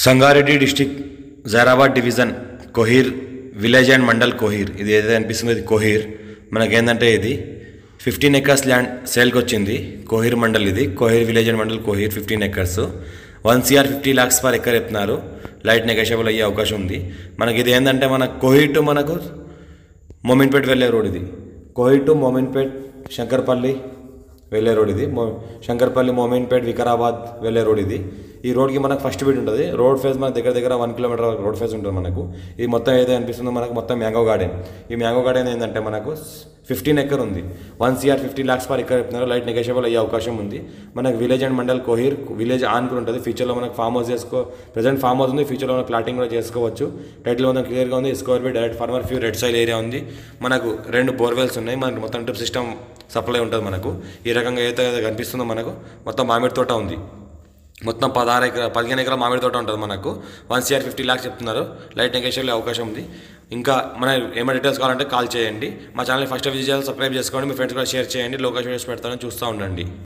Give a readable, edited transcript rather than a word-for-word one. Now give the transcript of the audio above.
Sangareddy district Zaheerabad division Kohir village and mandal Kohir ఇది ఏదైతే అనిపిస్తుందో ఇది కోహీర్ మనకేందంటే ఇది 15 ఎకర్స్ ల్యాండ్ సేల్కి వచ్చింది కోహీర్ మండల్ ఇది Kohir village and mandal Kohir 15 acres 1 CR 50 lakhs per acre చెప్తున్నారు లైట్ నెగోషియబుల్ అయ్యే అవకాశం ఉంది మనకి ఇది ఏంటంటే మన కోహీర్ టు మనకు మోమిన్పేట్ వెళ్ళే రోడ్ ఇది కోహీర్ టు మోమిన్పేట్ శంకర్పల్లి వెళ్ళే రోడ్ ఇది శంకర్పల్లి మోమిన్పేట్ వికారాబాద్ వెళ్ళే రోడ్ ఇది ఈ రోడ్కి మనకు ఫస్ట్ బీట్ ఉంటుంది రోడ్ ఫేస్ మనకు దగ్గర 1 కిలోమీటర్ వరకు రోడ్ ఫేస్ ఉంటుంది మనకు ఇది మొత్తం ఏదైతే అనిపిస్తుందో మనకు మొత్తం మ్యాంగో గార్డెన్ ఈ మ్యాంగో గార్డెన్ ఏంటంటే మనకు 15 ఎకర్ ఉంది 1 CR 50 lakhs పర్ ఎకర్ చెప్తున్నారు లైట్ నెగోషియబుల్ అయ్యే అవకాశం ఉంది మనకు village and mandal Kohir village ఆన్కుని ఉంటుంది ఫ్యూచర్లో మనకు farm house present farm house ఉంది ఫ్యూచర్లో మనకు ప్లాటింగ్ కూడా చేసుకోవచ్చు టైటిల్ మొత్తం క్లియర్గా ఉంది స్కోర్ బి డైరెక్ట్ ఫార్మర్ ఫ్యూ రెడ్ సాయిల్ ఏరియా ఉంది మనకు 2 బోర్వెల్స్ ఉన్నాయి మనకు మొత్తం డ్రిప్ సిస్టమ్ సప్లై ఉంటుంది మనకు ఈ రకంగా ఏదైతే కనిపిస్తుందో మనకు మొత్తం మామిడి తోట ఉంది మొత్తం 15 ఎకరాల మామిడి తోట ఉంటుంది మనకు 1 CR 50 lakhs చెప్తున్నారు లైట్ నెగోషియబుల్ అవకాశం ఉంది ఇంకా మన ఏమైనా డీటెయిల్స్ కావాలంటే కాల్ చేయండి మా ఛానల్ ఫస్ట్ విజిట్ చేయాలి సబ్స్క్రైబ్ చేసుకోండి మీ ఫ్రెండ్స్ కూడా షేర్ చేయండి లోకల్ వీడియోస్ పెడతానని చూస్తూ ఉండండి